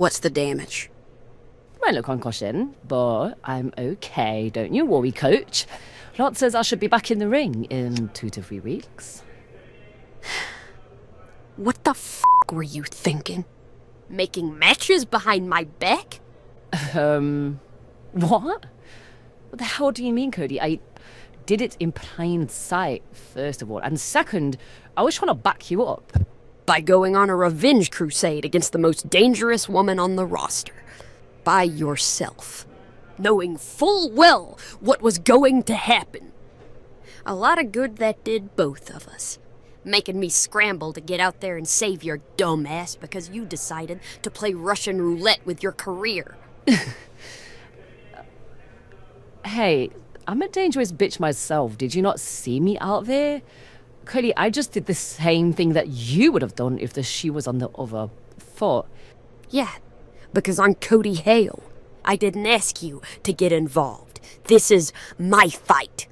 What's the damage? Minor concussion, but I'm okay, don't you worry, coach. Lot says I should be back in the ring in 2 to 3 weeks. What the f*** were you thinking? Making matches behind my back? What? What the hell do you mean, Cody? I did it in plain sight, first of all. And second, I was trying to back you up. By going on a revenge crusade against the most dangerous woman on the roster. By yourself. Knowing full well what was going to happen. A lot of good that did both of us. Making me scramble to get out there and save your dumb ass because you decided to play Russian roulette with your career. Hey, I'm a dangerous bitch myself. Did you not see me out there? Cody, I just did the same thing that you would have done if the shoe was on the other foot. Yeah, because I'm Cody Hale. I didn't ask you to get involved. This is my fight.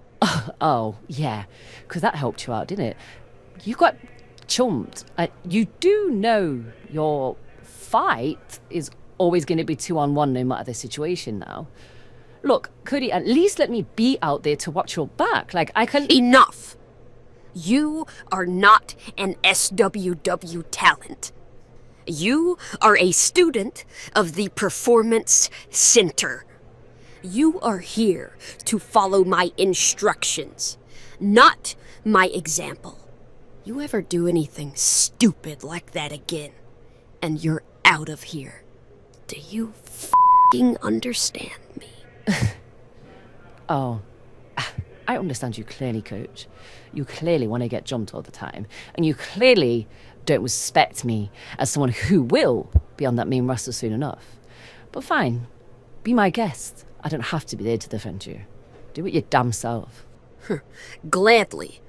Oh, yeah, because that helped you out, didn't it? You got chumped. You do know your fight is always going to be 2-on-1 no matter the situation now. Look, Cody, at least let me be out there to watch your back. Like, I can... Enough! You are not an SWW talent. You are a student of the Performance Center. You are here to follow my instructions, not my example. You ever do anything stupid like that again, and you're out of here. Do you f***ing understand me? Oh, I understand you clearly, coach. You clearly want to get jumped all the time, and you clearly don't respect me as someone who will be on that main roster soon enough. But fine, be my guest. I don't have to be there to defend you. Do it your damn self. Gladly.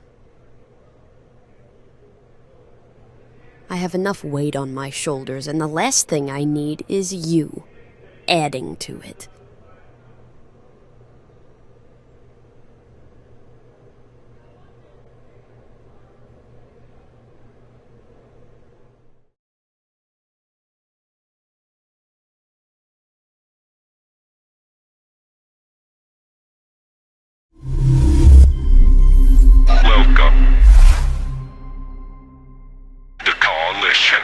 I have enough weight on my shoulders, and the last thing I need is you adding to it. Welcome to Coalition.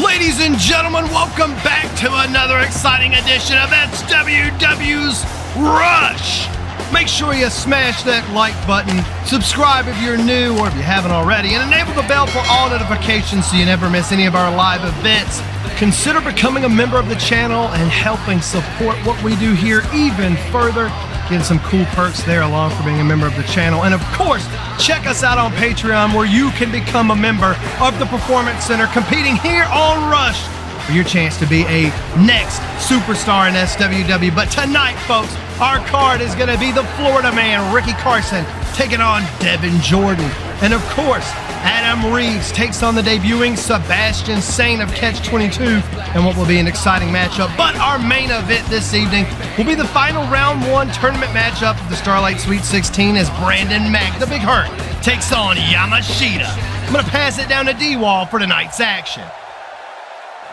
Ladies and gentlemen, welcome back to another exciting edition of SWW's Rush. Make sure you smash that like button, subscribe if you're new or if you haven't already, and enable the bell for all notifications so you never miss any of our live events. Consider becoming a member of the channel and helping support what we do here even further. Getting some cool perks there along for being a member of the channel. And of course, check us out on Patreon where you can become a member of the Performance Center competing here on Rush for your chance to be a next superstar in SWW. But tonight, folks, our card is going to be the Florida man, Ricky Carson, taking on Devin Jordan. And of course, Adam Reeves takes on the debuting Sebastian Saint of Catch 22 and what will be an exciting matchup. But our main event this evening will be the final round 1 tournament matchup of the Starlight Sweet 16 as Brandon Mack, the Big Hurt, takes on Yamashita. I'm going to pass it down to D-Wall for tonight's action.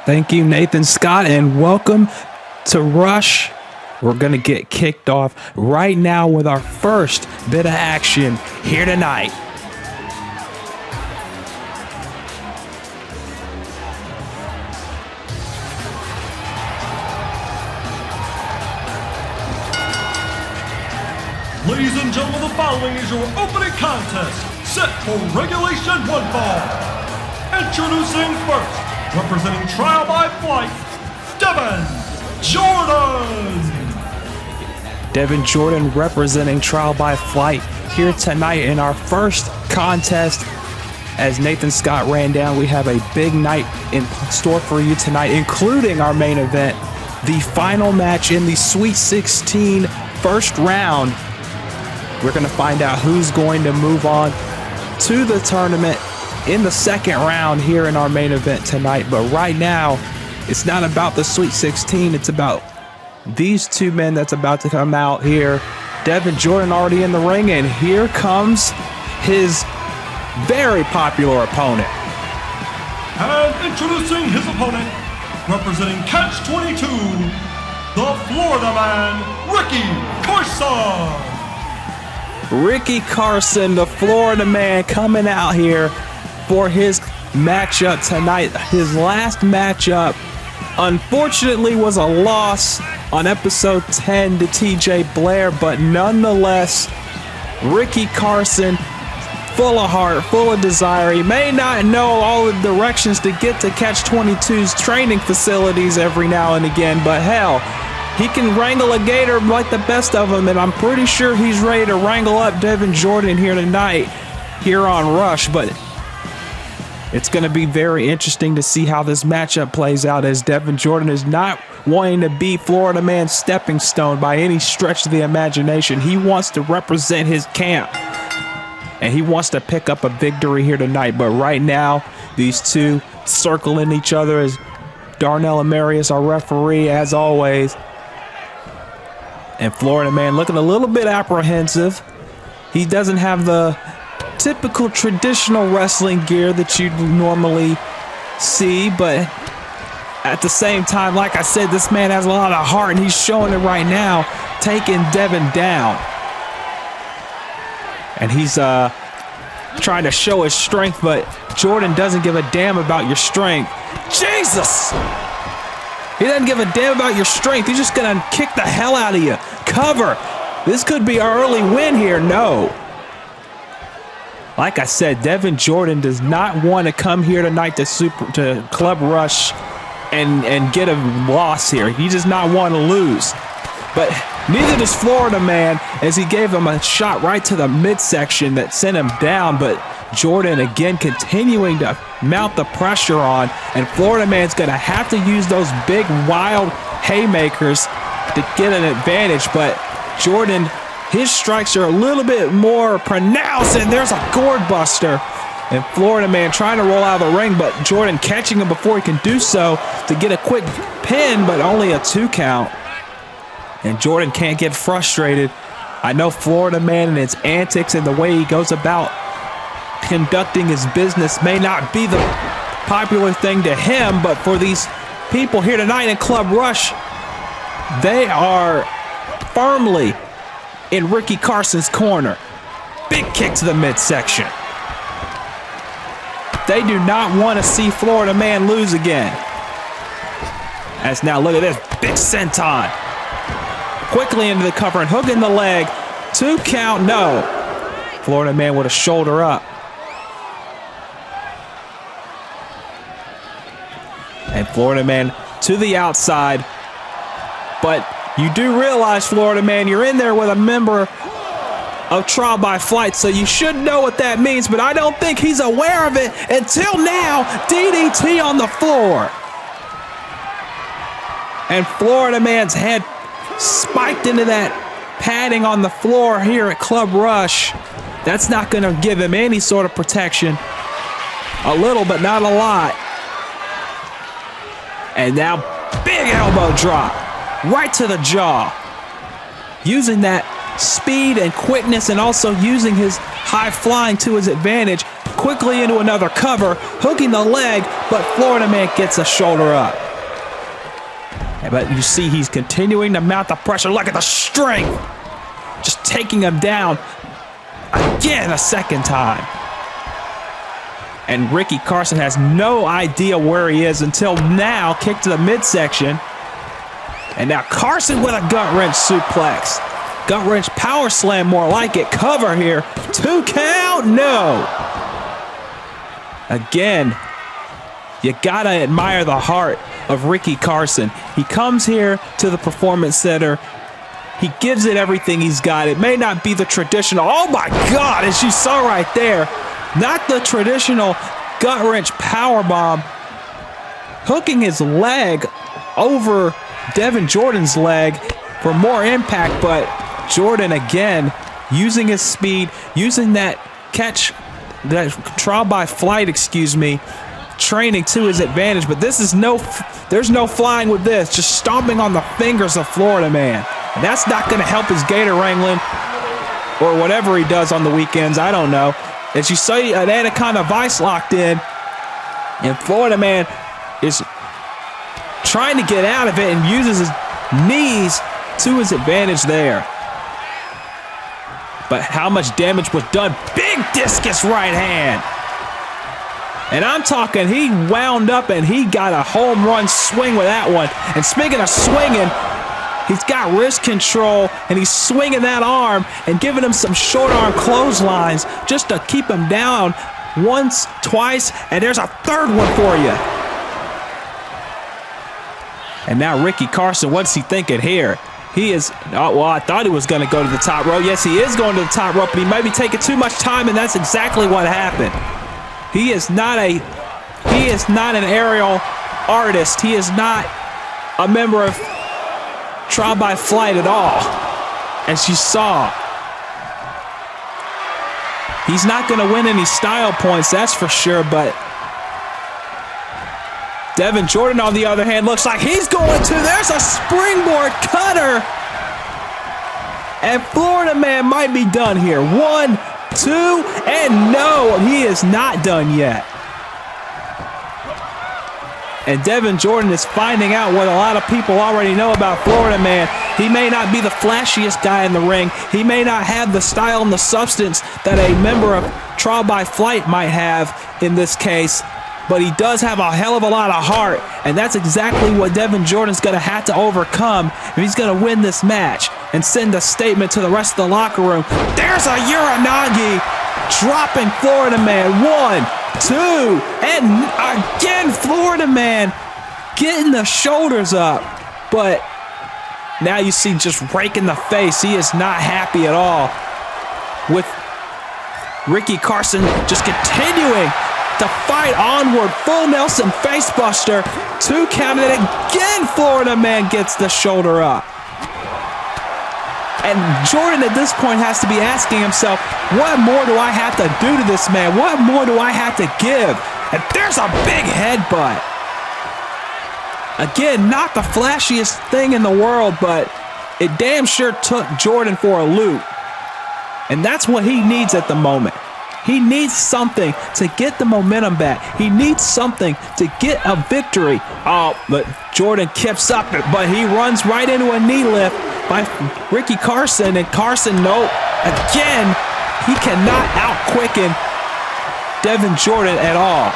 Thank you, Nathan Scott, and welcome to Rush. We're going to get kicked off right now with our first bit of action here tonight. Ladies and gentlemen, the following is your opening contest, set for Regulation 1 Fall. Introducing first, representing Trial by Flight, Devin Jordan. Devin Jordan representing Trial by Flight here tonight in our first contest. As Nathan Scott ran down, we have a big night in store for you tonight, including our main event, the final match in the Sweet 16 first round. We're going to find out who's going to move on to the tournament in the second round here in our main event tonight. But right now, it's not about the Sweet 16. It's about these two men that's about to come out here. Devin Jordan already in the ring, and here comes his very popular opponent. And introducing his opponent, representing Catch 22, the Florida Man, Ricky Carson. Ricky Carson, the Florida Man, coming out here for his matchup tonight. His last matchup, unfortunately, was a loss on episode 10 to TJ Blair, but nonetheless, Ricky Carson, full of heart, full of desire. He may not know all the directions to get to Catch 22's training facilities every now and again, but hell, he can wrangle a gator like the best of them, and I'm pretty sure he's ready to wrangle up Devin Jordan here tonight here on Rush. But it's going to be very interesting to see how this matchup plays out, as Devin Jordan is not wanting to be Florida Man's stepping stone by any stretch of the imagination. He wants to represent his camp, and he wants to pick up a victory here tonight. But right now, these two circling each other as Darnell Amarius, our referee, as always. And Florida Man looking a little bit apprehensive. He doesn't have the typical traditional wrestling gear that you normally see, but at the same time, like I said, this man has a lot of heart, and he's showing it right now, taking Devin down. And he's trying to show his strength, but Jordan doesn't give a damn about your strength. Jesus! He doesn't give a damn about your strength. He's just gonna kick the hell out of you. Cover. This could be our early win here. No. Like I said, Devin Jordan does not want to come here tonight to Club Rush and get a loss here. He does not want to lose. But neither does Florida Man, as he gave him a shot right to the midsection that sent him down. But Jordan again continuing to mount the pressure on, and Florida Man's going to have to use those big wild haymakers to get an advantage. But Jordan, his strikes are a little bit more pronounced, and there's a gourd buster. And Florida Man trying to roll out of the ring, but Jordan catching him before he can do so to get a quick pin, but only a 2 count. And Jordan can't get frustrated. I know Florida Man and his antics and the way he goes about conducting his business may not be the popular thing to him, but for these people here tonight in Club Rush, they are firmly in Ricky Carson's corner. Big kick to the midsection. They do not want to see Florida Man lose again. As now, look at this, big senton. Quickly into the cover and hooking the leg. 2 count, no. Florida Man with a shoulder up. And Florida Man to the outside. But you do realize, Florida Man, you're in there with a member of Trial by Flight, so you should know what that means, but I don't think he's aware of it until now. DDT on the floor. And Florida Man's head spiked into that padding on the floor here at Club Rush. That's not going to give him any sort of protection. A little, but not a lot. And now, big elbow drop. Right to the jaw. Using that speed and quickness, and also using his high flying to his advantage. Quickly into another cover, hooking the leg, but Florida Man gets a shoulder up. But you see he's continuing to mount the pressure. Look at the strength. Just taking him down again a second time. And Ricky Carson has no idea where he is until now. Kick to the midsection. And now Carson with a gut wrench suplex. Gut wrench power slam, more like it. Cover here. 2 count, no. Again, you gotta admire the heart of Ricky Carson. He comes here to the Performance Center. He gives it everything he's got. It may not be the traditional, oh my God, as you saw right there, not the traditional gut wrench power bomb. Hooking his leg over Devin Jordan's leg for more impact, but Jordan again using his speed, using that catch, that trial by flight, training to his advantage, but this is there's no flying with this. Just stomping on the fingers of Florida Man. And that's not going to help his gator wrangling or whatever he does on the weekends. I don't know. As you see, an Anaconda Vice locked in, and Florida Man is trying to get out of it and uses his knees to his advantage there. But how much damage was done? Big discus right hand. And I'm talking, he wound up and he got a home run swing with that one. And speaking of swinging, he's got wrist control and he's swinging that arm and giving him some short arm clotheslines just to keep him down once, twice, and there's a third one for you. And now Ricky Carson, what's he thinking here? He is, well, I thought he was going to go to the top rope. Yes, he is going to the top rope, but he might be taking too much time, and that's exactly what happened. He is not an aerial artist. He is not a member of Trial by Flight at all. As you saw, he's not going to win any style points, that's for sure, but Devin Jordan, on the other hand, looks like he's going to. There's a springboard cutter. And Florida Man might be done here. 1, 2, and no, he is not done yet. And Devin Jordan is finding out what a lot of people already know about Florida Man. He may not be the flashiest guy in the ring. He may not have the style and the substance that a member of Trial by Flight might have in this case, but he does have a hell of a lot of heart, and that's exactly what Devin Jordan's going to have to overcome if he's going to win this match and send a statement to the rest of the locker room. There's a Uranagi dropping Florida Man. 1, 2, and again Florida Man getting the shoulders up, but now you see just raking the face. He is not happy at all with Ricky Carson just continuing to fight onward. Full Nelson facebuster. 2 counted again. Florida Man gets the shoulder up. And Jordan at this point has to be asking himself, what more do I have to do to this man? What more do I have to give? And there's a big headbutt. Again, not the flashiest thing in the world, but it damn sure took Jordan for a loop. And that's what he needs at the moment. He needs something to get the momentum back. He needs something to get a victory. Oh, but Jordan keeps up it, but he runs right into a knee lift by Ricky Carson, and Carson, nope. Again, he cannot out-quicken Devin Jordan at all.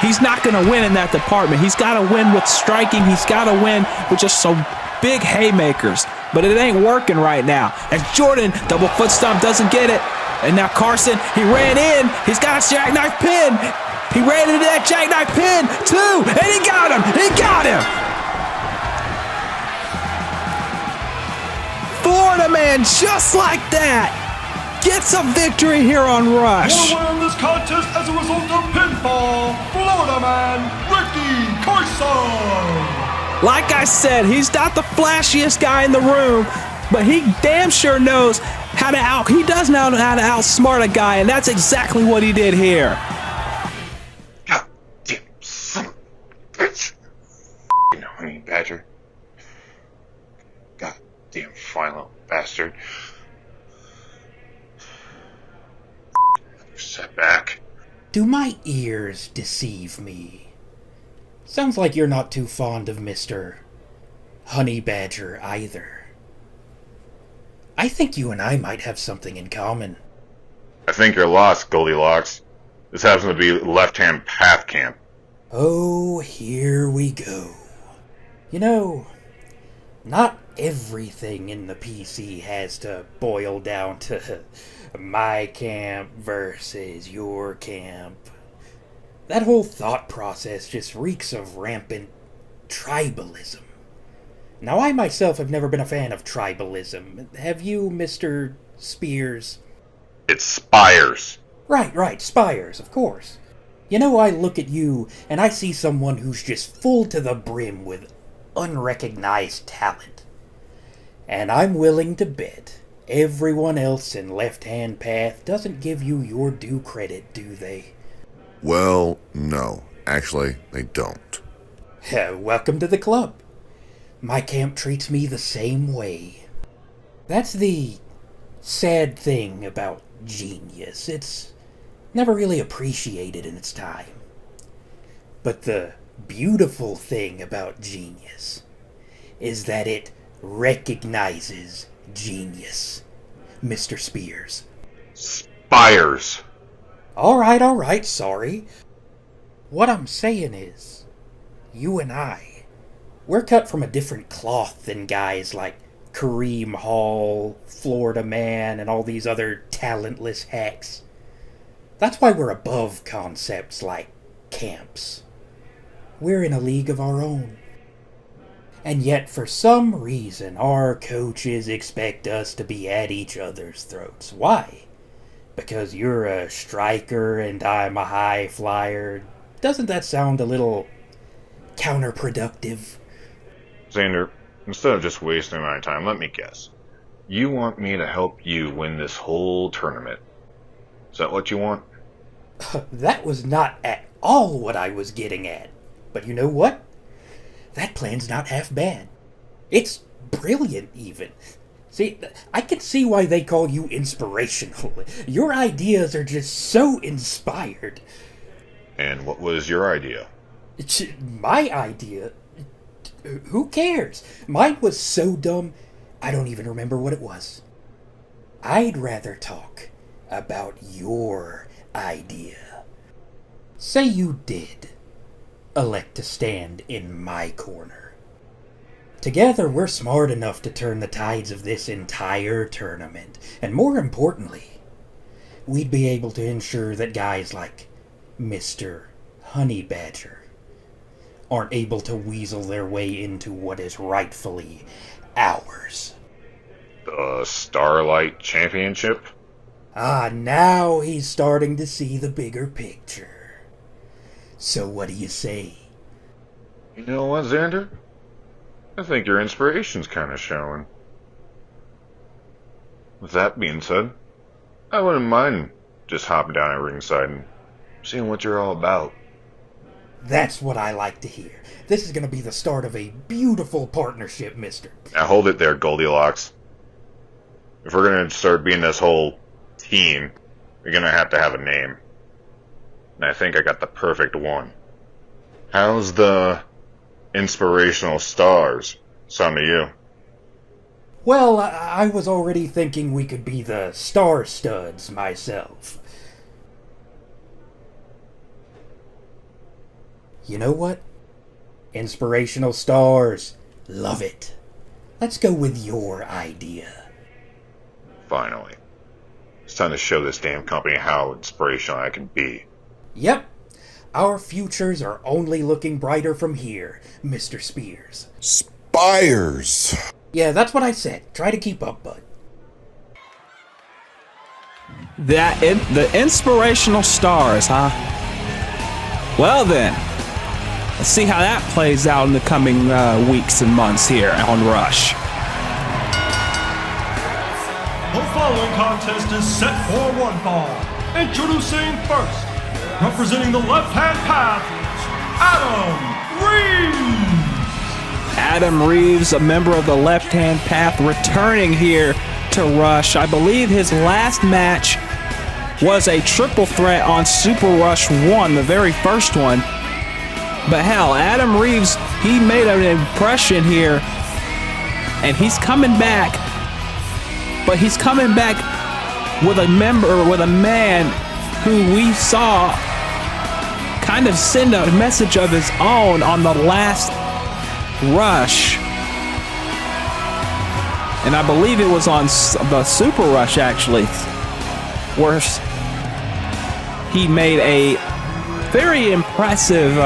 He's not going to win in that department. He's got to win with striking. He's got to win with just some big haymakers. But it ain't working right now. As Jordan, double foot stomp, doesn't get it. And now Carson, he ran in. He's got a jackknife pin. He ran into that jackknife pin, 2, and he got him. He got him. Florida Man, just like that, gets a victory here on Rush. Will win this contest as a result of pinfall, Florida Man, Ricky Carson. Like I said, he's not the flashiest guy in the room, but he damn sure knows how to he does know how to outsmart a guy, and that's exactly what he did here. God damn son of a bitch. Honey badger. God damn fine little bastard. Setback. Do my ears deceive me? Sounds like you're not too fond of Mr. Honey Badger either. I think you and I might have something in common. I think you're lost, Goldilocks. This happens to be left-hand path camp. Oh, here we go. You know, not everything in the PC has to boil down to my camp versus your camp. That whole thought process just reeks of rampant tribalism. Now, I myself have never been a fan of tribalism. Have you, Mr. Spears? It's Spires. Right, Spires, of course. You know, I look at you, and I see someone who's just full to the brim with unrecognized talent. And I'm willing to bet everyone else in Left Hand Path doesn't give you your due credit, do they? Well, no. Actually, they don't. Welcome to the club. My camp treats me the same way. That's the sad thing about genius. It's never really appreciated in its time. But the beautiful thing about genius is that it recognizes genius, Mr. Spears. Spires. Alright, sorry. What I'm saying is, you and I, we're cut from a different cloth than guys like Kareem Hall, Florida Man, and all these other talentless hacks. That's why we're above concepts like camps. We're in a league of our own. And yet, for some reason, our coaches expect us to be at each other's throats. Why? Because you're a striker and I'm a high flyer. Doesn't that sound a little counterproductive? Xander, instead of just wasting my time, let me guess. You want me to help you win this whole tournament. Is that what you want? That was not at all what I was getting at. But you know what? That plan's not half bad. It's brilliant, even. See, I can see why they call you inspirational. Your ideas are just so inspired. And what was your idea? My idea? Who cares? Mine was so dumb, I don't even remember what it was. I'd rather talk about your idea. Say you did elect to stand in my corner. Together, we're smart enough to turn the tides of this entire tournament. And more importantly, we'd be able to ensure that guys like Mr. Honey Badger aren't able to weasel their way into what is rightfully ours. The Starlight Championship? Now he's starting to see the bigger picture. So what do you say? You know what, Xander? I think your inspiration's kind of showing. With that being said, I wouldn't mind just hopping down at ringside and seeing what you're all about. That's what I like to hear. This is going to be the start of a beautiful partnership, mister. Now hold it there, Goldilocks. If we're going to start being this whole team, we're going to have a name. And I think I got the perfect one. How's the Inspirational Stars sound to you? Well, I was already thinking we could be the Star Studs myself. You know what? Inspirational Stars. Love it. Let's go with your idea. Finally. It's time to show this damn company how inspirational I can be. Yep. Our futures are only looking brighter from here, Mr. Spears. Spires! Yeah, that's what I said. Try to keep up, bud. The Inspirational Stars, huh? Well then, let's see how that plays out in the coming weeks and months here on Rush. The following contest is set for one fall. Introducing first, representing the left-hand path, Adam Reeves. Adam Reeves, a member of the left-hand path, returning here to Rush. I believe his last match was a triple threat on Super Rush 1, the very first one. But hell, Adam Reeves, he made an impression here, and he's coming back. But he's coming back with a man who we saw kind of send a message of his own on the last Rush. And I believe it was on the Super Rush, actually, where he made a very impressive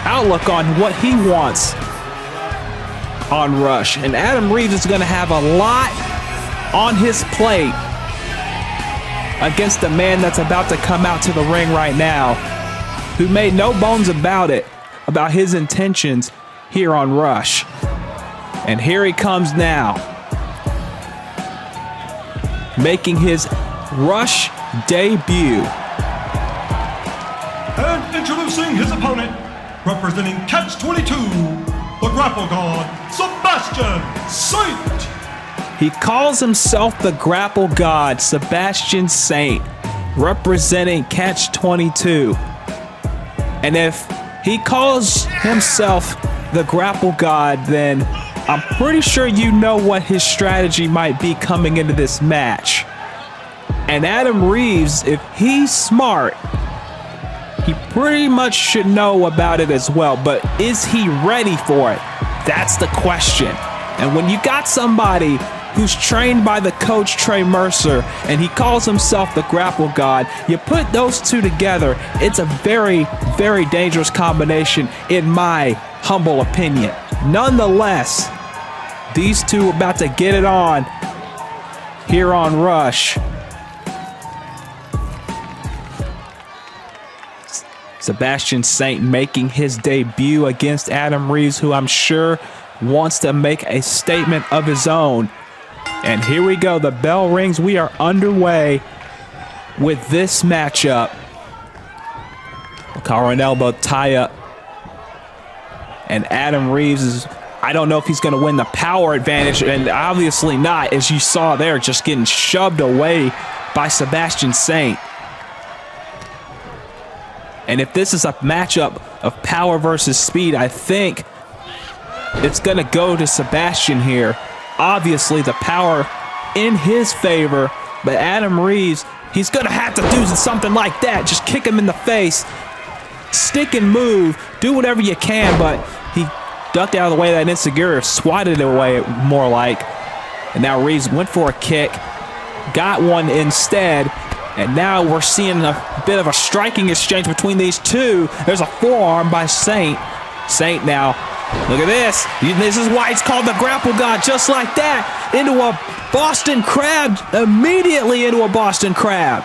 outlook on what he wants on Rush. And Adam Reeves is going to have a lot on his plate against the man that's about to come out to the ring right now, who made no bones about it, about his intentions here on Rush. And here he comes now, making his Rush debut. Introducing his opponent, representing Catch-22, the Grapple God, Sebastian Saint. He calls himself the Grapple God, Sebastian Saint, representing Catch-22. And if he calls himself the Grapple God, then I'm pretty sure you know what his strategy might be coming into this match. And Adam Reeves, if he's smart, he pretty much should know about it as well. But is he ready for it? That's the question. And when you got somebody who's trained by the coach Trey Mercer and he calls himself the Grapple God, you put those two together, it's a very, very dangerous combination in my humble opinion. Nonetheless, these two about to get it on here on Rush. Sebastian Saint making his debut against Adam Reeves, who I'm sure wants to make a statement of his own. And here we go. The bell rings. We are underway with this matchup. Collar and elbow tie up. And Adam Reeves is, I don't know if he's going to win the power advantage, and obviously not, as you saw there, just getting shoved away by Sebastian Saint. And if this is a matchup of power versus speed, I think it's going to go to Sebastian here. Obviously, the power in his favor, but Adam Reeves, he's going to have to do something like that. Just kick him in the face, stick and move, do whatever you can, but he ducked out of the way of that Insegura, swatted it away more like. And now Reeves went for a kick, got one instead. And now we're seeing a bit of a striking exchange between these two. There's a forearm by Saint. Saint now, look at this. This is why it's called the Grapple God, just like that. Into a Boston Crab, immediately into a Boston Crab.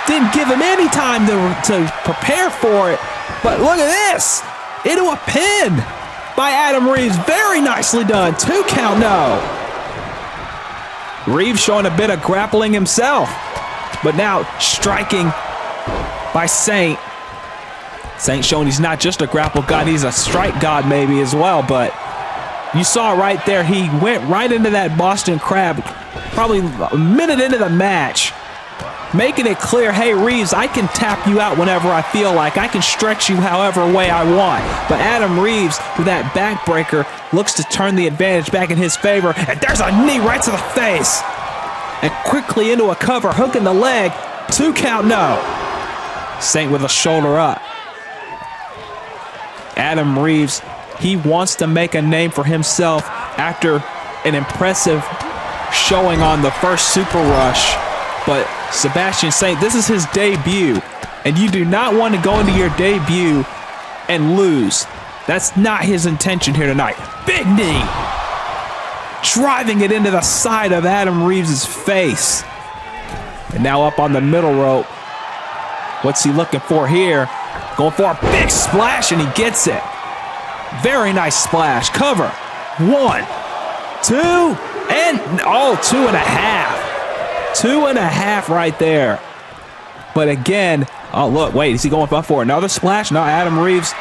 Didn't give him any time to prepare for it. But look at this, into a pin by Adam Reeves. Very nicely done, 2 count, no. Reeves showing a bit of grappling himself. But now striking by Saint. Saint showing he's not just a grapple god, he's a strike god maybe as well. But you saw right there, he went right into that Boston Crab probably a minute into the match, making it clear, hey Reeves, I can tap you out whenever I feel like. I can stretch you however way I want. But Adam Reeves, with that backbreaker, looks to turn the advantage back in his favor. And there's a knee right to the face. And quickly into a cover, hooking the leg. 2 count, no. Saint with a shoulder up. Adam Reeves, he wants to make a name for himself after an impressive showing on the first Super Rush. But Sebastian Saint, this is his debut. And you do not want to go into your debut and lose. That's not his intention here tonight. Big knee. Driving it into the side of Adam Reeves' face. And now up on the middle rope. What's he looking for here? Going for a big splash, and he gets it. Very nice splash. Cover. 1, 2, and 2.5. 2.5 right there. But again, oh look, wait, is he going up for another splash? No, Adam Reeves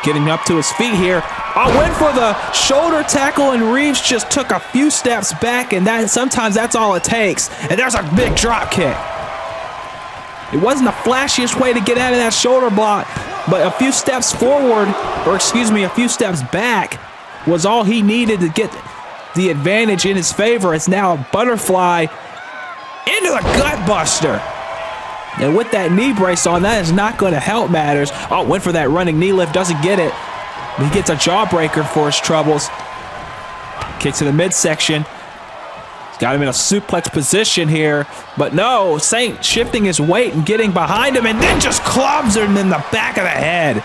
getting up to his feet here. Went for the shoulder tackle, and Reeves just took a few steps back, and sometimes that's all it takes. And there's a big drop kick. It wasn't the flashiest way to get out of that shoulder block, but a few steps forward, or excuse me, a few steps back was all he needed to get the advantage in his favor. It's now a butterfly into the gut buster. And with that knee brace on, that is not going to help matters. Went for that running knee lift, doesn't get it. He gets a jawbreaker for his troubles. Kick to the midsection. He's got him in a suplex position here. But no, Saint shifting his weight and getting behind him, and then just clubs him in the back of the head.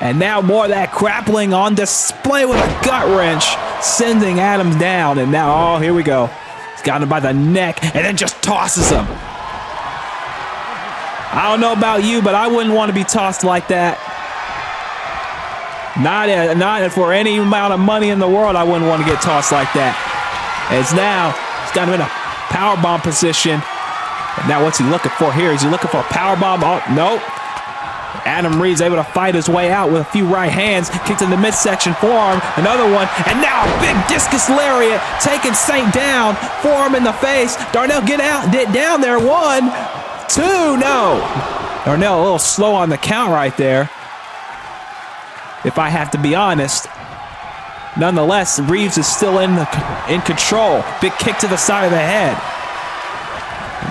And now more of that grappling on display with a gut wrench, sending Adam down. And now, here we go. He's got him by the neck and then just tosses him. I don't know about you, but I wouldn't want to be tossed like that. Not for any amount of money in the world, I wouldn't want to get tossed like that. As now, he's got him in a powerbomb position. And now what's he looking for here? Is he looking for a powerbomb? Oh, nope. Adam Reeves able to fight his way out with a few right hands. Kicked in the midsection forearm. Another one. And now a big discus lariat taking Saint down. Forearm in the face. Darnell get down there. 1, 2. No. Darnell a little slow on the count right there, if I have to be honest. Nonetheless, Reeves is still in control. Big kick to the side of the head.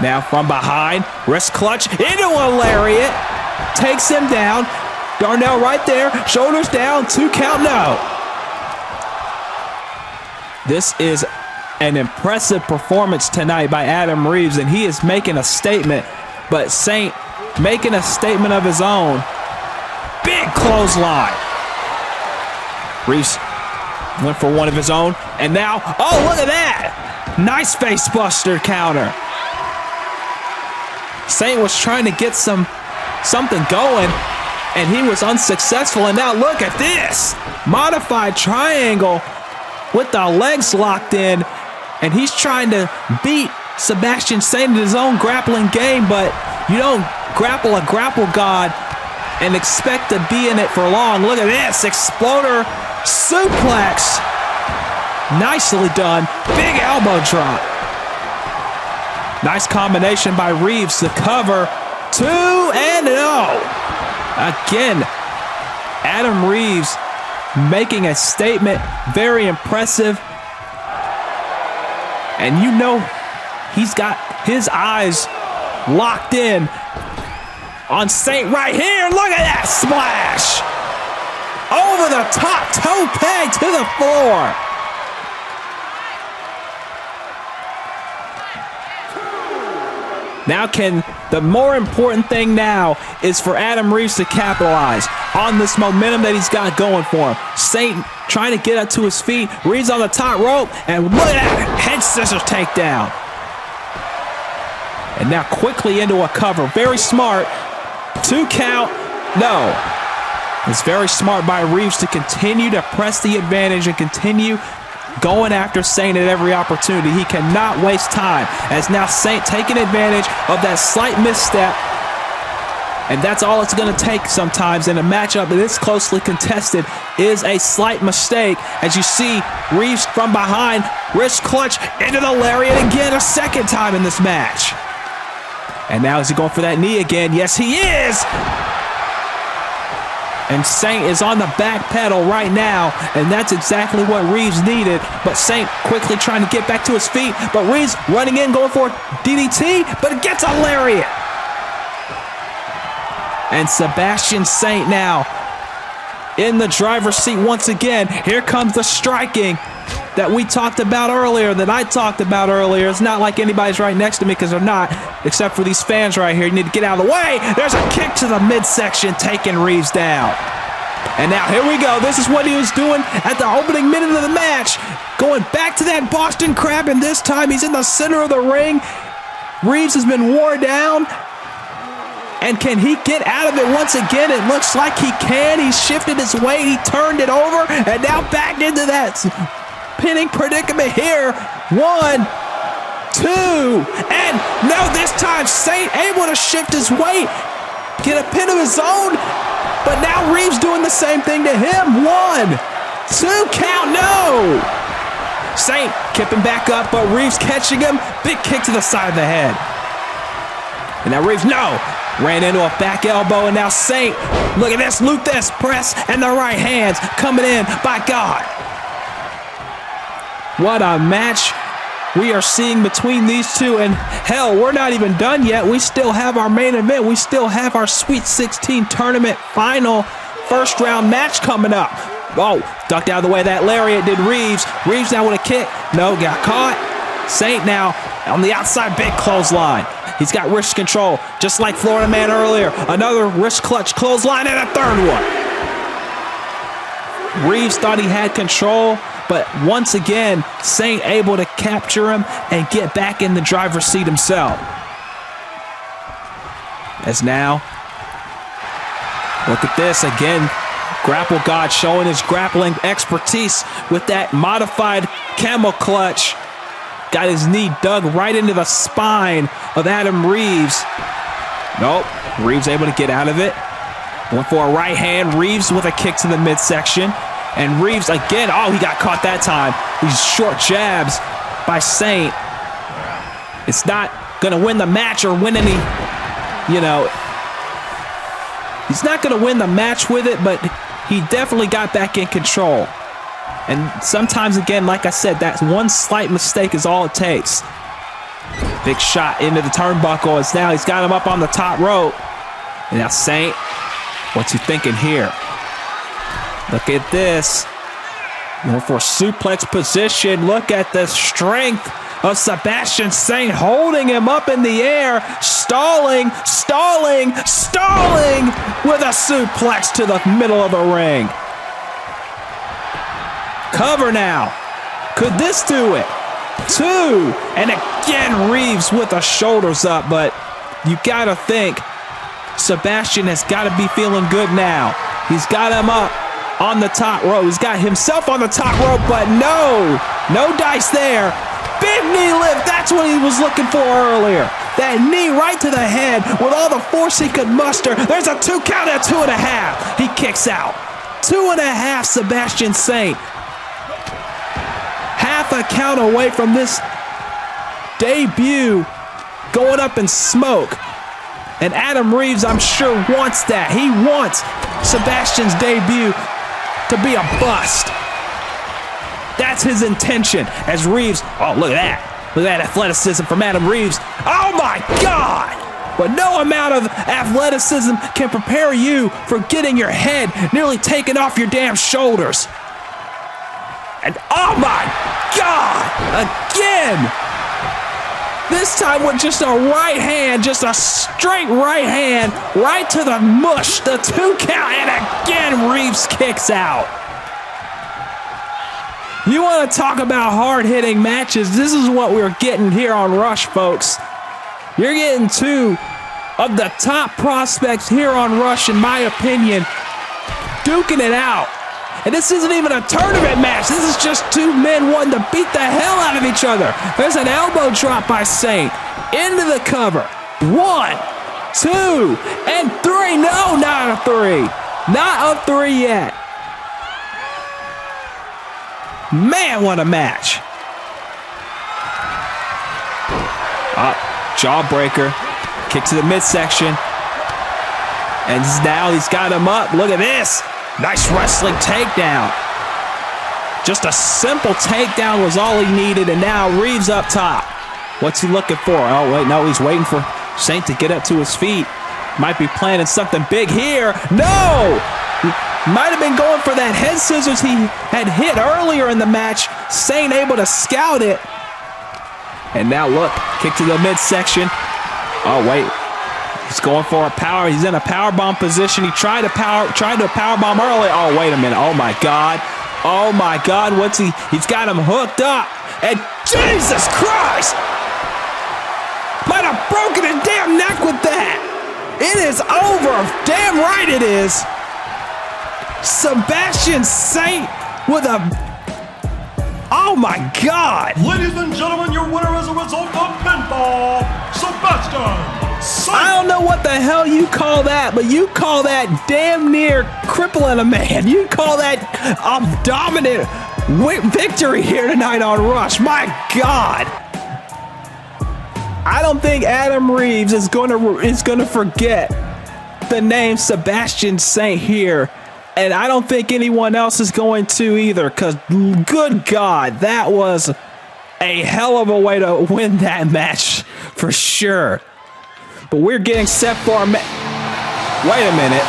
Now from behind, wrist clutch into a lariat. Takes him down. Darnell right there, shoulders down, 2 count, no. This is an impressive performance tonight by Adam Reeves, and he is making a statement, but Saint making a statement of his own. Big clothesline. Reeves went for one of his own, and now, oh, look at that. Nice face buster counter. Saint was trying to get something going, and he was unsuccessful. And now look at this. Modified triangle with the legs locked in, and he's trying to beat Sebastian Saint in his own grappling game, but you don't grapple a grapple god and expect to be in it for long. Look at this. Exploder suplex. Nicely done. Big elbow drop. Nice combination by Reeves to cover. 2 and 0. Again, Adam Reeves making a statement. Very impressive. And you know he's got his eyes locked in on Saint right here. Look at that splash. Over the top, toe peg to the floor. Now the more important thing now is for Adam Reeves to capitalize on this momentum that he's got going for him. Saint trying to get up to his feet. Reeves on the top rope, and look at that head scissors takedown. And now quickly into a cover. Very smart. 2 count. No. It's very smart by Reeves to continue to press the advantage and continue going after Saint at every opportunity. He cannot waste time, as now Saint taking advantage of that slight misstep. And that's all it's going to take sometimes in a matchup this closely contested, is a slight mistake. As you see, Reeves from behind, wrist clutch into the lariat again, a second time in this match. And now is he going for that knee again? Yes, he is! And Saint is on the back pedal right now, and that's exactly what Reeves needed. But Saint quickly trying to get back to his feet, but Reeves running in, going for DDT, but it gets a lariat. And Sebastian Saint now in the driver's seat once again. Here comes the striking that we talked about earlier, that I talked about earlier. It's not like anybody's right next to me, because they're not, except for these fans right here. You need to get out of the way. There's a kick to the midsection, taking Reeves down. And now here we go. This is what he was doing at the opening minute of the match. Going back to that Boston Crab, and this time he's in the center of the ring. Reeves has been worn down. And can he get out of it once again? It looks like he can. He shifted his weight. He turned it over. And now back into that pinning predicament here. 1, 2, and no, this time Saint able to shift his weight, get a pin of his own, but now Reeves doing the same thing to him. 1, 2 count, no! Saint kipping back up, but Reeves catching him. Big kick to the side of the head. And now Reeves, no! Ran into a back elbow, and now Saint, look at this, loop this, press, and the right hands coming in, by God. What a match we are seeing between these two, and hell, we're not even done yet. We still have our main event. We still have our Sweet 16 tournament final first round match coming up. Oh, ducked out of the way of that lariat, did Reeves. Reeves now with a kick. No, got caught. Saint now on the outside, big clothesline. He's got wrist control, just like Florida Man earlier. Another wrist clutch clothesline, and a third one. Reeves thought he had control, but once again, Saint able to capture him and get back in the driver's seat himself. As now, look at this again. Grapple God showing his grappling expertise with that modified camel clutch. Got his knee dug right into the spine of Adam Reeves. Nope, Reeves able to get out of it. Went for a right hand. Reeves with a kick to the midsection. And Reeves again, oh, he got caught that time. These short jabs by Saint. It's not going to win the match or win any, he's not going to win the match with it, but he definitely got back in control. And sometimes, again, like I said, that one slight mistake is all it takes. Big shot into the turnbuckle. It's now he's got him up on the top rope. And now Saint, what's he thinking here? Look at this. Going for a suplex position. Look at the strength of Sebastian Saint holding him up in the air. Stalling with a suplex to the middle of the ring. Cover now. Could this do it? 2. And again, Reeves with the shoulders up, but you gotta think Sebastian has got to be feeling good now. He's got him up on the top rope. He's got himself on the top rope, but no dice there. Big knee lift. That's what he was looking for earlier. That knee right to the head with all the force he could muster. There's a 2 count at 2.5. He kicks out. 2.5, Sebastian Saint. Half a count away from this debut going up in smoke. And Adam Reeves, I'm sure, wants that. He wants Sebastian's debut to be a bust. That's his intention. As Reeves, oh, look at that. Look at that athleticism from Adam Reeves. Oh, my God. But no amount of athleticism can prepare you for getting your head nearly taken off your damn shoulders. And oh, my God. Again. This time with just a right hand, just a straight right hand, right to the mush, the 2 count, and again Reeves kicks out. You want to talk about hard-hitting matches? This is what we're getting here on Rush, folks. You're getting 2 of the top prospects here on Rush, in my opinion, duking it out. And this isn't even a tournament match. This is just 2 men wanting to beat the hell out of each other. There's an elbow drop by Saint. Into the cover. 1, 2, and 3. No, not a 3. Not a 3 yet. Man, what a match. Jawbreaker. Kick to the midsection. And now he's got him up. Look at this. Nice wrestling takedown. Just a simple takedown was all he needed, and now Reeves up top. What's he looking for? Oh, wait, no, he's waiting for Saint to get up to his feet. Might be planning something big here. No! Might have been going for that head scissors he had hit earlier in the match. Saint able to scout it. And now look, kick to the midsection. Oh, wait. He's going for a power. He's in a powerbomb position. He tried to powerbomb early. Oh, wait a minute. Oh, my God. Oh, my God. He's got him hooked up. And Jesus Christ! Might have broken his damn neck with that. It is over. Damn right it is. Sebastian Saint with a... Oh, my God. Ladies and gentlemen, your winner as a result of pinfall, Sebastian Saint. I don't know what the hell you call that, but you call that damn near crippling a man. You call that a dominant victory here tonight on Rush. My God. I don't think Adam Reeves is going to forget the name Sebastian Saint here. And I don't think anyone else is going to either, because good God, that was a hell of a way to win that match for sure. But we're getting set for our wait a minute.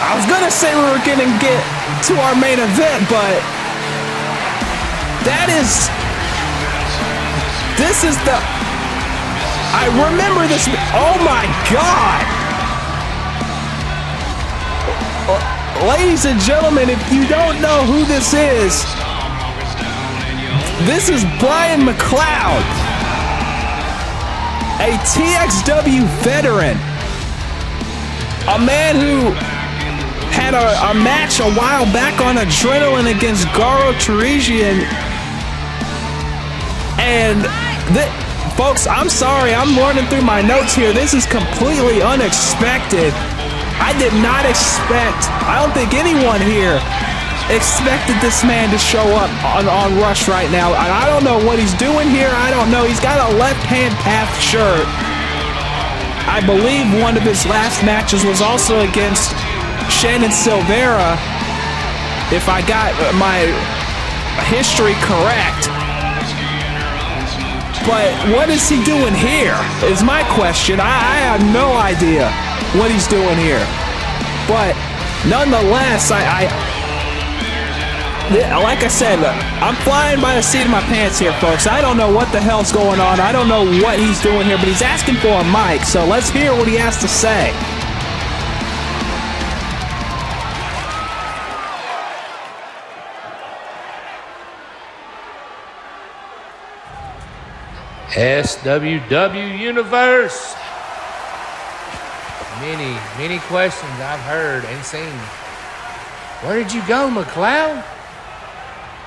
I was going to say we were going to get to our main event, but this is the... I remember this... Oh my God! Ladies and gentlemen, if you don't know who this is Brian McLoud, a TXW veteran, a man who had a match a while back on Adrenaline against Garo Tarijian. And folks, I'm sorry, I'm running through my notes here. This is completely unexpected. I did not expect, I don't think anyone here expected this man to show up on Rush right now. I don't know what he's doing here. I don't know. He's got a left-hand path shirt. I believe one of his last matches was also against Shannon Silvera, if I got my history correct. But what is he doing here is my question. I have no idea what he's doing here. But nonetheless, like I said, I'm flying by the seat of my pants here, folks. I don't know what the hell's going on. I don't know what he's doing here, but he's asking for a mic, so let's hear what he has to say. SWW Universe. Many questions I've heard and seen. Where did you go, McLoud?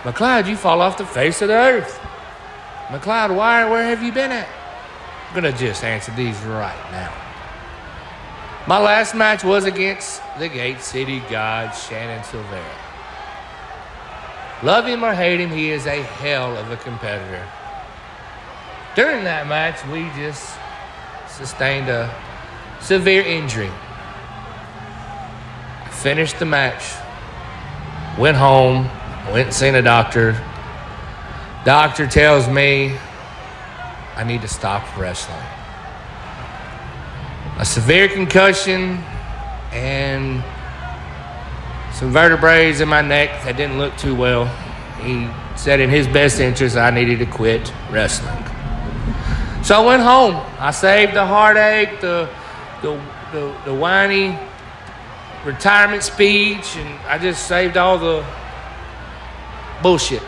McLoud, you fall off the face of the earth. McLoud, where have you been at? I'm gonna just answer these right now. My last match was against the Gate City God, Shannon Silvera. Love him or hate him, he is a hell of a competitor. During that match, we just sustained a severe injury. I finished the match, went home, went and seen a doctor. Doctor tells me I need to stop wrestling. A severe concussion and some vertebrae in my neck that didn't look too well. He said in his best interest I needed to quit wrestling. So I went home. I saved the heartache, the whiny retirement speech, and I just saved all the bullshit.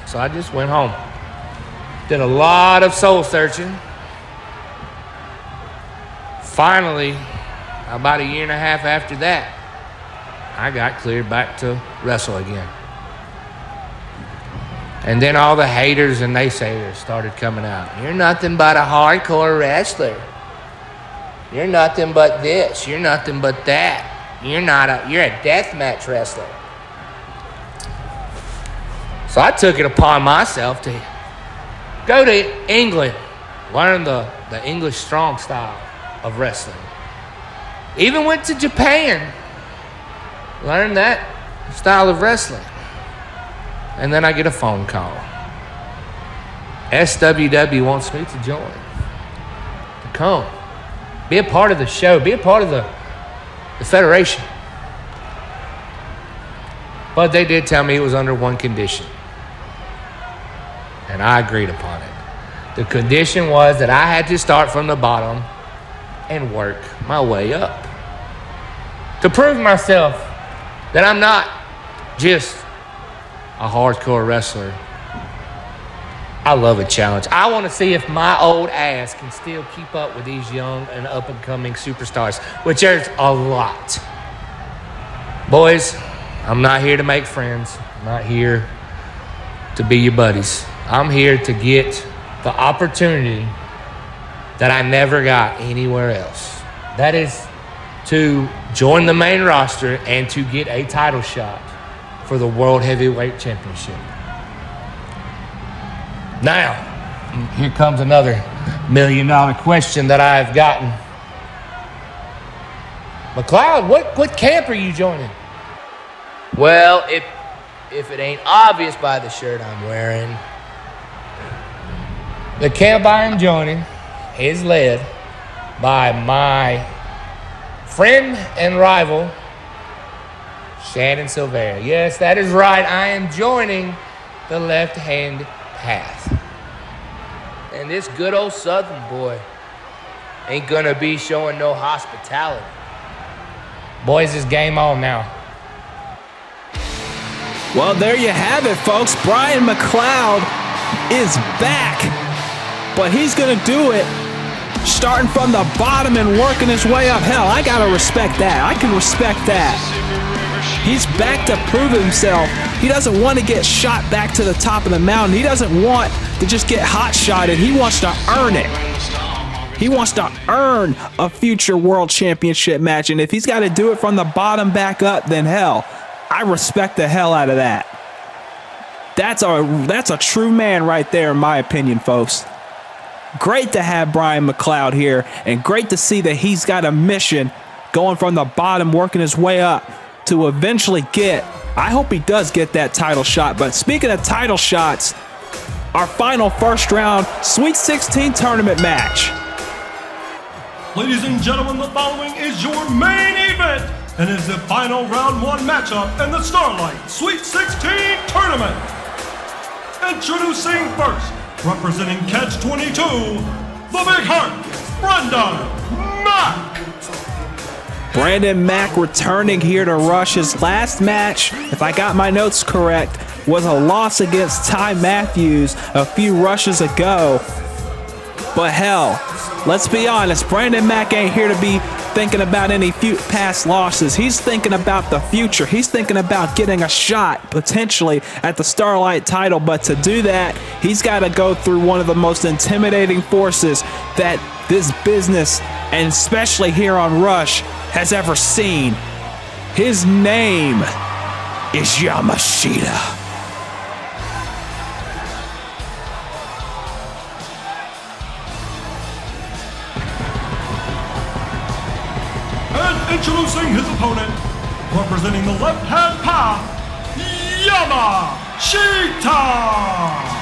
So I just went home. Did a lot of soul searching. Finally, about a year and a half after that, I got cleared back to wrestle again. And then all the haters and naysayers started coming out. You're nothing but a hardcore wrestler. You're nothing but this. You're nothing but that. You're a deathmatch wrestler. So I took it upon myself to go to England, learn the English strong style of wrestling. Even went to Japan, learned that style of wrestling. And then I get a phone call. SWW wants me to join, to come, be a part of the show, be a part of the federation. But they did tell me it was under one condition. And I agreed upon it. The condition was that I had to start from the bottom and work my way up. To prove myself that I'm not just a hardcore wrestler. I love a challenge. I want to see if my old ass can still keep up with these young and up-and-coming superstars, which there's a lot. Boys, I'm not here to make friends. I'm not here to be your buddies. I'm here to get the opportunity that I never got anywhere else. That is to join the main roster and to get a title shot for the World Heavyweight Championship. Now, here comes another $1 million question that I've gotten. McLoud, what camp are you joining? Well, if it ain't obvious by the shirt I'm wearing, the camp I am joining is led by my friend and rival, Shannon Silvera. Yes, that is right. I am joining the left-hand path. And this good old Southern boy ain't gonna be showing no hospitality. Boys, it's game on now. Well, there you have it, folks. Brian McLoud is back, but he's going to do it starting from the bottom and working his way up. Hell, I got to respect that. I can respect that. He's back to prove himself. He doesn't want to get shot back to the top of the mountain. He doesn't want to just get hot-shotted. He wants to earn it. He wants to earn a future world championship match, and if he's got to do it from the bottom back up, then hell, I respect the hell out of that. That's a true man right there, in my opinion, folks. Great to have Brian McLoud here, and great to see that he's got a mission going from the bottom, working his way up to eventually get, I hope he does get that title shot. But speaking of title shots, our final first round Sweet 16 tournament match. Ladies and gentlemen, the following is your main event and is the final round 1 matchup in the Starlight Sweet 16 tournament. Introducing first, representing Catch-22, the Big Heart, Brandon Mack. Brandon Mack returning here to Rush. His last match, if I got my notes correct, was a loss against Ty Matthews a few rushes ago. But hell, let's be honest, Brandon Mack ain't here to be thinking about any past losses. He's thinking about the future. He's thinking about getting a shot, potentially, at the Starlight title. But to do that, he's got to go through one of the most intimidating forces that this business, and especially here on Rush, has ever seen. His name is Yamashita. And introducing his opponent, representing the left-hand path, Yamashita.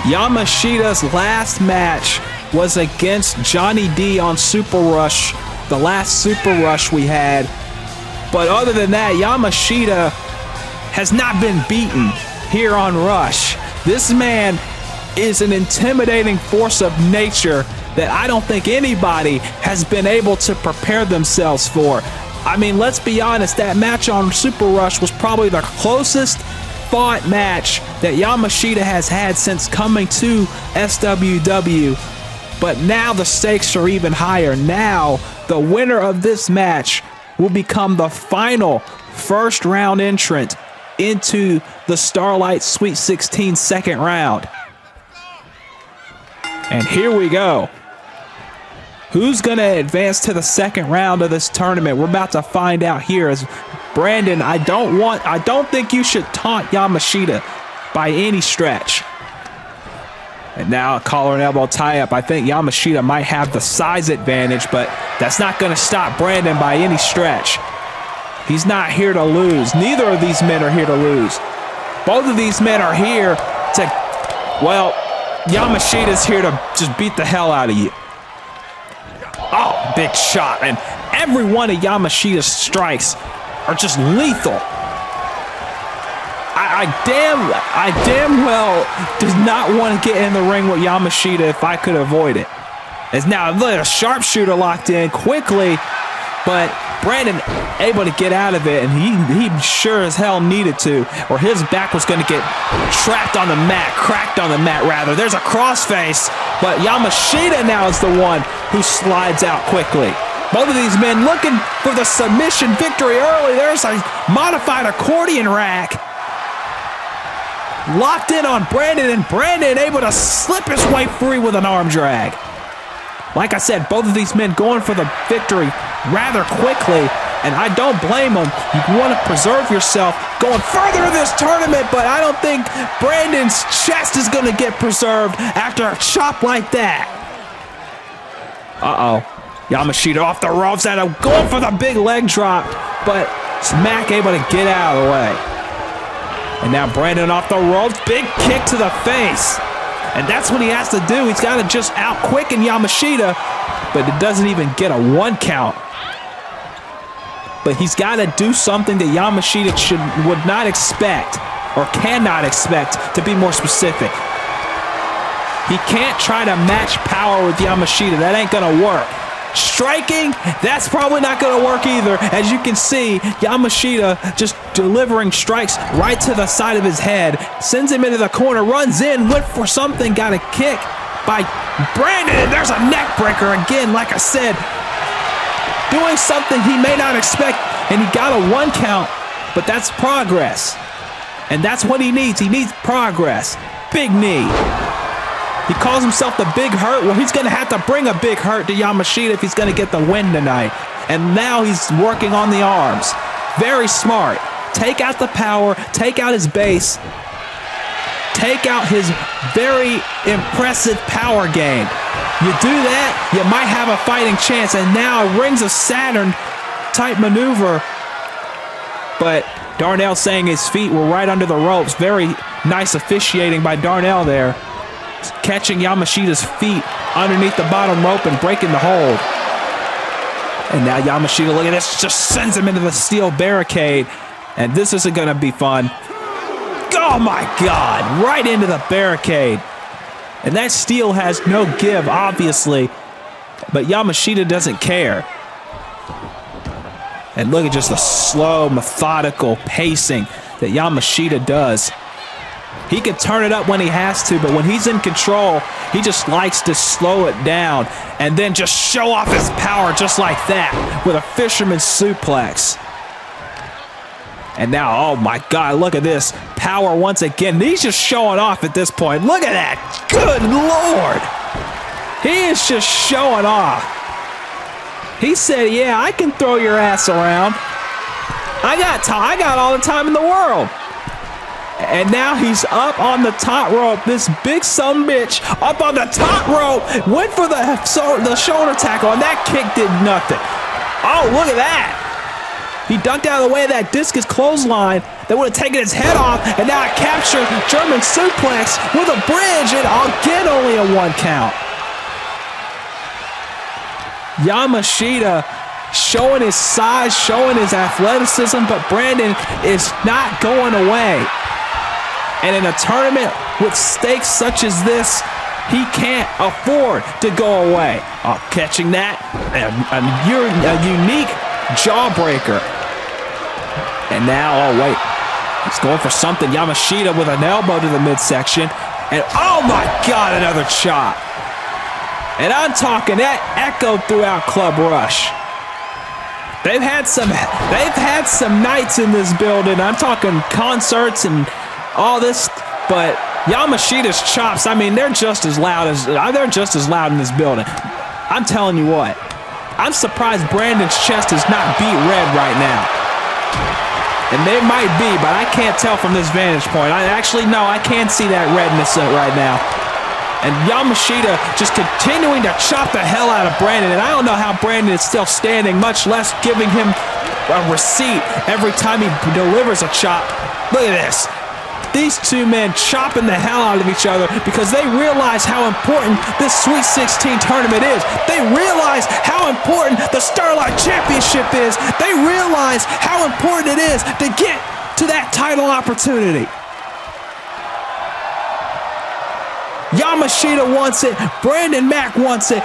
Yamashita's last match was against Johnny D on Super Rush, the last Super Rush we had. But other than that, Yamashita has not been beaten here on Rush. This man is an intimidating force of nature that I don't think anybody has been able to prepare themselves for. I mean, let's be honest, that match on Super Rush was probably the closest fought match that Yamashita has had since coming to SWW. But now the stakes are even higher. Now, the winner of this match will become the final first round entrant into the Starlight Sweet 16 second round. And here we go. Who's going to advance to the second round of this tournament? We're about to find out here. As Brandon, I don't think you should taunt Yamashita by any stretch. And now a collar and elbow tie-up. I think Yamashita might have the size advantage, but that's not going to stop Brandon by any stretch. He's not here to lose. Neither of these men are here to lose. Both of these men are here to, well, Yamashita's here to just beat the hell out of you. Oh, big shot. And every one of Yamashita's strikes are just lethal. I damn well does not want to get in the ring with Yamashita if I could avoid it. As now a sharpshooter locked in quickly, but Brandon able to get out of it, and he sure as hell needed to, or his back was going to get trapped on the mat, cracked on the mat rather. There's a crossface, but Yamashita now is the one who slides out quickly. Both of these men looking for the submission victory early. There's a modified accordion rack. Locked in on Brandon, and Brandon able to slip his way free with an arm drag. Like I said, both of these men going for the victory rather quickly, and I don't blame them. You want to preserve yourself going further in this tournament, but I don't think Brandon's chest is going to get preserved after a chop like that. Uh-oh. Yamashita off the ropes and going for the big leg drop, but Mack able to get out of the way. And now Brandon off the ropes, big kick to the face. And that's what he has to do. He's got to just out-quicken Yamashita, but it doesn't even get a 1 count. But he's got to do something that Yamashita would not expect, or cannot expect, to be more specific. He can't try to match power with Yamashita. That ain't going to work. Striking, that's probably not going to work either. As you can see, Yamashita just delivering strikes right to the side of his head. Sends him into the corner, runs in, went for something, got a kick by Brandon. There's a neck breaker again, like I said. Doing something he may not expect, and he got a 1 count, but that's progress. And that's what he needs. He needs progress. Big knee. He calls himself the Big Hurt. Well, he's going to have to bring a big hurt to Yamashita if he's going to get the win tonight. And now he's working on the arms. Very smart. Take out the power. Take out his base. Take out his very impressive power game. You do that, you might have a fighting chance. And now a Rings of Saturn type maneuver. But Darnell saying his feet were right under the ropes. Very nice officiating by Darnell there. Catching Yamashita's feet underneath the bottom rope and breaking the hold. And now Yamashita, look at this, just sends him into the steel barricade. And this isn't going to be fun. Oh my God, right into the barricade. And that steel has no give, obviously. But Yamashita doesn't care. And look at just the slow, methodical pacing that Yamashita does. He can turn it up when he has to, but when he's in control, he just likes to slow it down and then just show off his power just like that with a fisherman's suplex. And now, oh my God, look at this. Power once again. He's just showing off at this point. Look at that. Good Lord. He is just showing off. He said, yeah, I can throw your ass around. I got all the time in the world. And now he's up on the top rope. This big son bitch up on the top rope. Went for the shoulder tackle, and that kick did nothing. Oh, look at that. He ducked out of the way of that discus clothesline that would have taken his head off, and now a captured German suplex with a bridge, and I'll get only a 1 count. Yamashita showing his size, showing his athleticism, but Brandon is not going away. And in a tournament with stakes such as this, he can't afford to go away. Oh, catching that, a unique jawbreaker. And now, oh wait, he's going for something. Yamashita with an elbow to the midsection. And oh my God, another chop. And I'm talking that echoed throughout Club Rush. They've had some nights in this building. I'm talking concerts and all this, but Yamashita's chops, I mean, they're just as loud in this building. I'm telling you what, I'm surprised Brandon's chest is not beat red right now. And they might be, but I can't tell from this vantage point. I can't see that redness right now. And Yamashita just continuing to chop the hell out of Brandon. And I don't know how Brandon is still standing, much less giving him a receipt every time he delivers a chop. Look at this. These two men chopping the hell out of each other because they realize how important this Sweet 16 tournament is. They realize how important the Starlight Championship is. They realize how important it is to get to that title opportunity. Yamashita wants it. Brandon Mack wants it.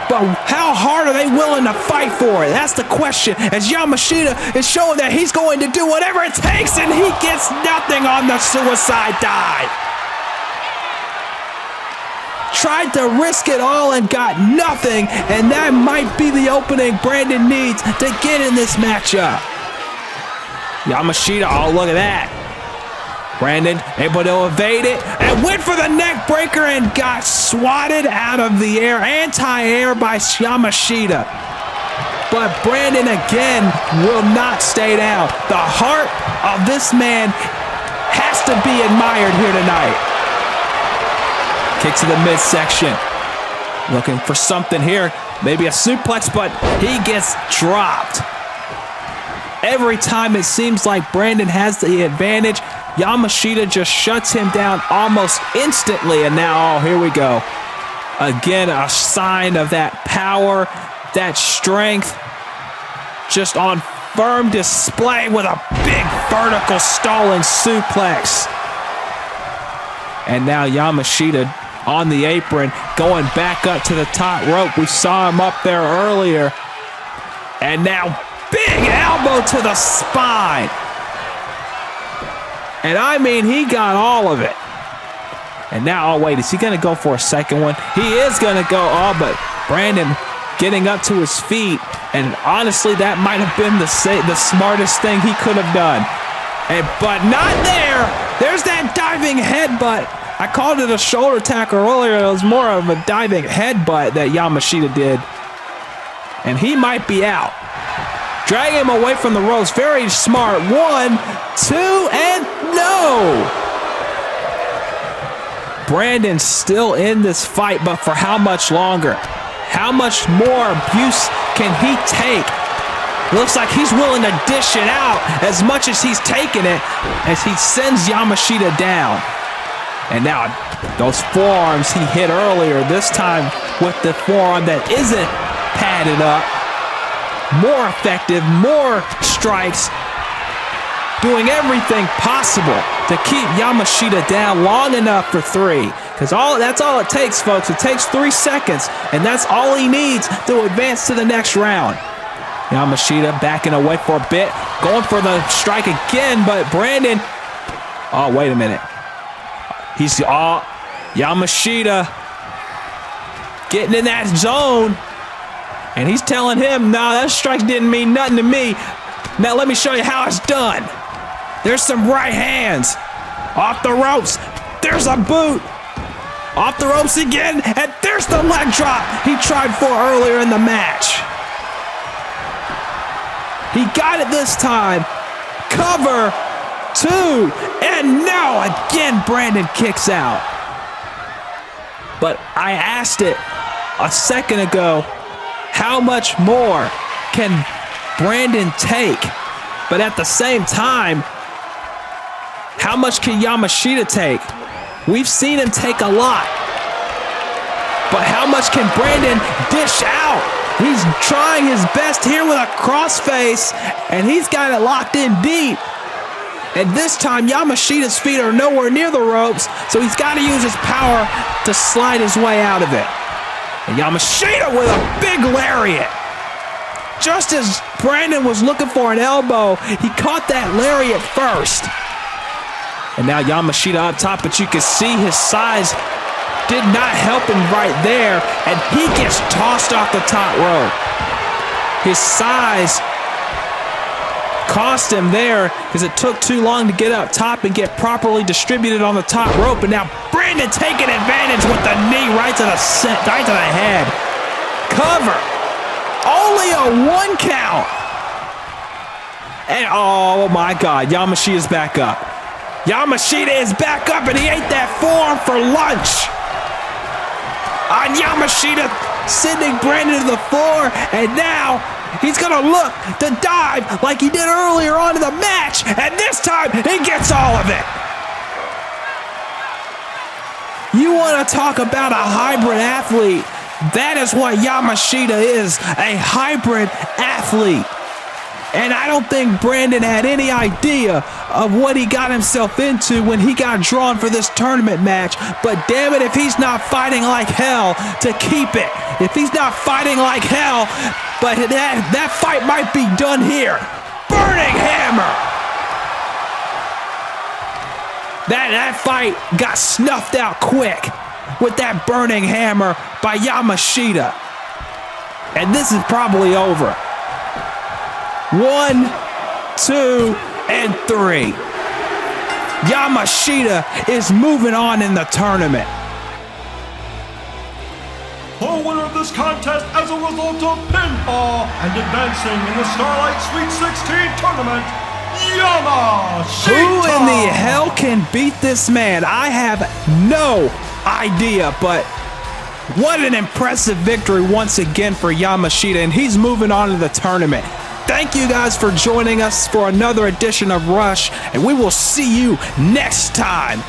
But how hard are they willing to fight for it? That's the question. As Yamashita is showing that he's going to do whatever it takes, and he gets nothing on the suicide dive. Tried to risk it all and got nothing, and that might be the opening Brandon needs to get in this matchup. Yamashita, oh, look at that. Brandon able to evade it and went for the neck breaker and got swatted out of the air. Anti-air by Yamashita. But Brandon again will not stay down. The heart of this man has to be admired here tonight. Kick to the midsection. Looking for something here. Maybe a suplex, but he gets dropped. Every time it seems like Brandon has the advantage, Yamashita just shuts him down almost instantly. And now, oh, here we go. Again, a sign of that power, that strength, just on firm display with a big vertical stalling suplex. And now Yamashita on the apron, going back up to the top rope. We saw him up there earlier. And now, big elbow to the spine. And I mean, he got all of it. And now, oh wait, is he going to go for a second one? He is going to go, oh, but Brandon getting up to his feet. And honestly, that might have been the smartest thing he could have done. But not there. There's that diving headbutt I called it a shoulder tackle earlier. It was more of a diving headbutt that Yamashita did. And he might be out. Drag him away from the ropes. Very smart. 1, 2, and no! Brandon's still in this fight, but for how much longer? How much more abuse can he take? Looks like he's willing to dish it out as much as he's taking it as he sends Yamashita down. And now those forearms he hit earlier, this time with the forearm that isn't padded up. More effective, more strikes, doing everything possible to keep Yamashita down long enough for 3. Because that's all it takes, folks. It takes 3 seconds, and that's all he needs to advance to the next round. Yamashita backing away for a bit, going for the strike again, but Brandon, oh, wait a minute. Yamashita getting in that zone, and he's telling him, nah, that strike didn't mean nothing to me. Now let me show you how it's done. There's some right hands. Off the ropes. There's a boot. Off the ropes again, and there's the leg drop he tried for earlier in the match. He got it this time. Cover 2, and now again Brandon kicks out. But I asked it a second ago, how much more can Brandon take? But at the same time, how much can Yamashita take? We've seen him take a lot. But how much can Brandon dish out? He's trying his best here with a crossface, and he's got it locked in deep. And this time, Yamashita's feet are nowhere near the ropes, so he's got to use his power to slide his way out of it. And Yamashita with a big lariat. Just as Brandon was looking for an elbow, he caught that lariat first. And now Yamashita up top, but you can see his size did not help him right there, and he gets tossed off the top rope. His size cost him there because it took too long to get up top and get properly distributed on the top rope. And now Brandon taking advantage with the knee right to the head. Cover. Only a 1 count. And oh my God, Yamashita's back up. Yamashita is back up, and he ate that forearm for lunch. On Yamashita sending Brandon to the floor, and now he's gonna look to dive like he did earlier on in the match, and this time he gets all of it. You want to talk about a hybrid athlete? That is what Yamashita is, a hybrid athlete. And I don't think Brandon had any idea of what he got himself into when he got drawn for this tournament match. But damn it, if he's not fighting like hell to keep it. If he's not fighting like hell, but that fight might be done here. Burning hammer. That fight got snuffed out quick with that burning hammer by Yamashita. And this is probably over. 1, 2, and 3. Yamashita is moving on in the tournament. The winner of this contest as a result of pinfall and advancing in the Starlight Sweet 16 tournament, Yamashita! Who in the hell can beat this man? I have no idea, but what an impressive victory once again for Yamashita, and he's moving on to the tournament. Thank you guys for joining us for another edition of Rush, and we will see you next time